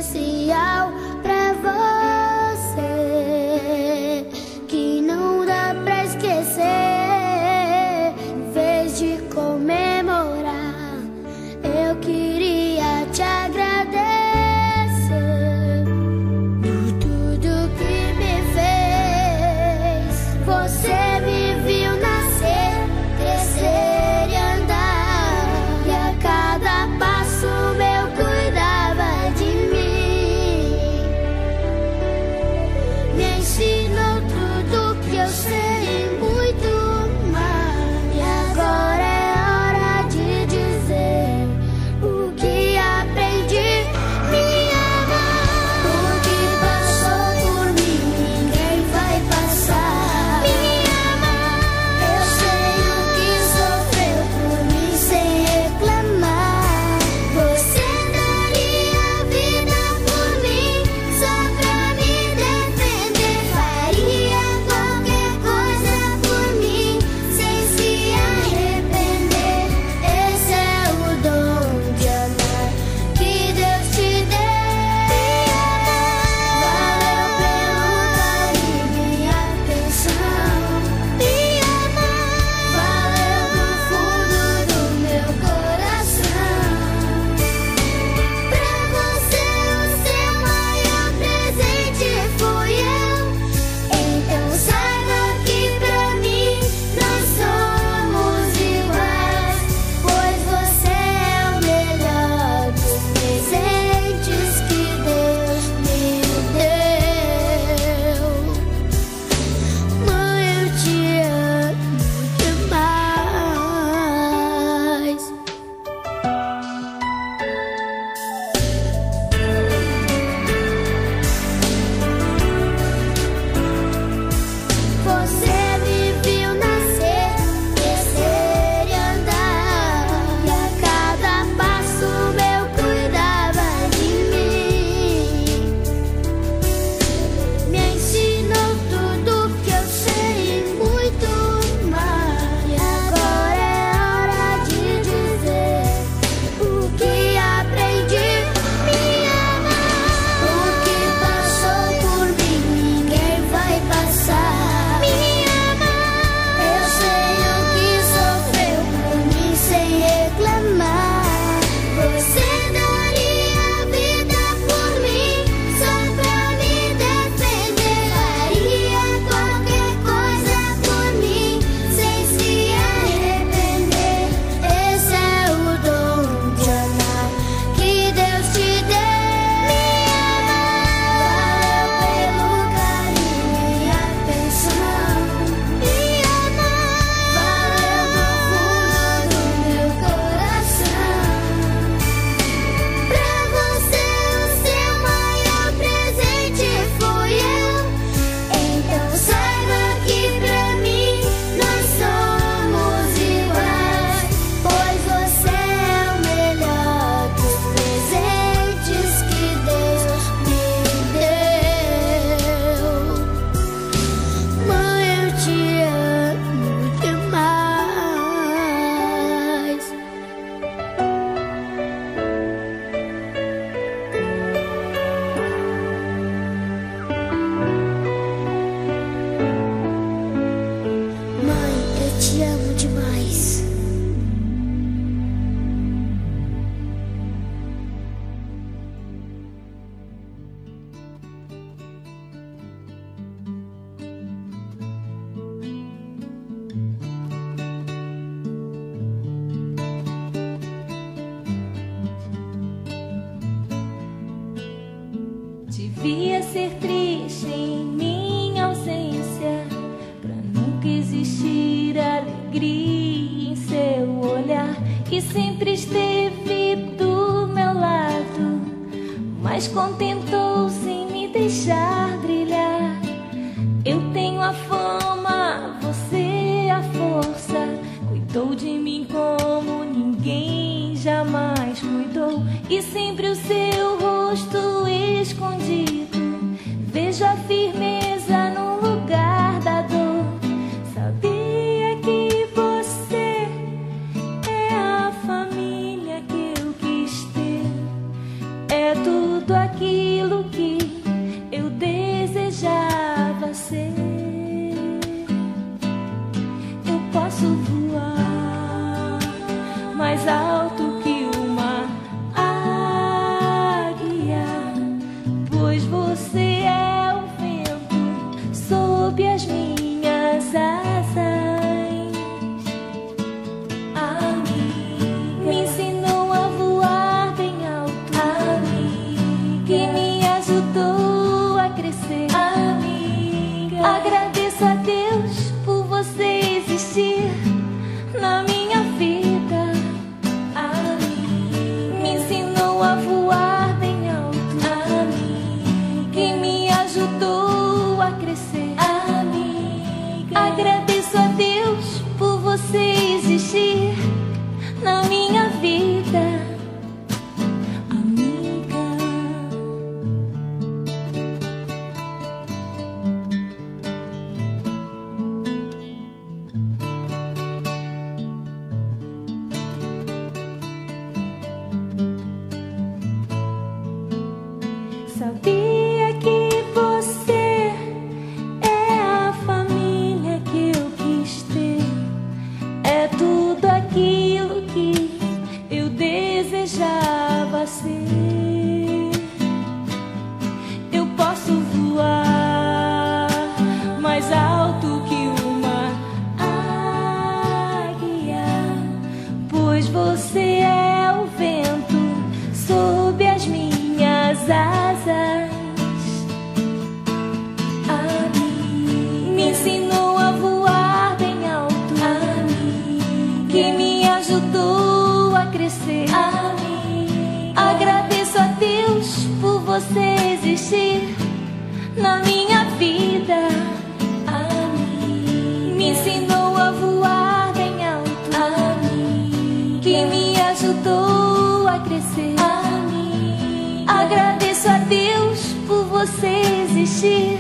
especial pra você, que não dá pra esquecer. Em vez de comemorar, eu queria te agradecer por tudo que me fez. Você me viu nascer, crescer e andar, e a cada passo meu cuidava de mim. Me ensinou tudo que eu sei e muito mais. E agora é hora de dizer o que aprendi. Me ama. O que passou por mim ninguém vai passar. Me ama. Eu sei o que sofreu por mim sem reclamar. Você daria a vida por mim só pra me defender. Faria qualquer coisa por mim sem se arrepender. Esse é o dom de amar que Deus te deu. Valeu pelo carinho e atenção. Me ama. Valeu do fundo do meu coração. Pra você o seu maior presente fui eu. Então saiba que pra mim nós somos iguais, pois você é o melhor dos presentes que Deus me deu. Mãe, eu te amo demais. Você me viu nascer, crescer e andar, e a cada passo meu cuidava de mim. Me ensinou tudo que eu sei e muito mais. E agora é hora de dizer o que aprendi. Me ama. O que passou por mim ninguém vai passar. Me ama. Eu sei o que sofreu por mim sem reclamar. Você daria a vida por mim só pra me defender. Faria qualquer coisa por mim sem se arrepender. Esse é o dom de amar que Deus te deu. Me ama. Valeu pelo carinho e atenção. Me ama. Valeu do fundo do meu coração. Pra você o seu maior presente fui eu. Então saiba que pra mim nós somos iguais, pois você é o melhor dos presentes que Deus me deu. Mãe, eu te amo demais. Mãe, eu te amo demais. Devia ser triste em minha ausência, pra nunca existir alegria em seu olhar, que sempre esteve do meu lado, mas contentou-se em me deixar brilhar. Eu tenho a fama, você a força, cuidou de mim como ninguém jamais cuidou, e sempre o seu rosto escondido. Vejo a firmeza no lugar da dor. Sabia que você é a família que eu quis ter. É tudo aqui você é o vento sob as minhas asas. Amiga, me ensinou a voar bem alto. Amiga, que me ajudou a crescer. Amiga, agradeço a Deus por você existir na minha vida. Amiga, me ensinou a voar bem alto. Amiga, que me ajudou a crescer. Amiga, agradeço a Deus por você existir na minha vida. Amiga, sabia que você é a família que eu quis ter? É tudo aquilo que eu desejava ser. Eu posso voar mais alto que uma águia, pois você é o vento sob as minhas asas. Amiga, me ensinou a voar bem alto. Amiga, que me ajudou a crescer. Amiga, agradeço a Deus por você existir na minha vida. Amiga, me ensinou a voar bem alto. Amiga, que me ajudou a crescer. Amiga, agradeço a Deus por você existir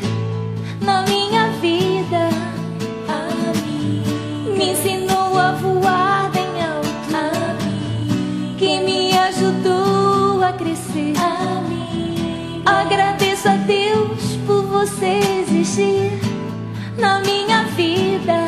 na minha vida. Amiga, me ensinou a voar bem alto. Amiga, que me ajudou a crescer. Amiga, agradeço a Deus por você existir na minha vida.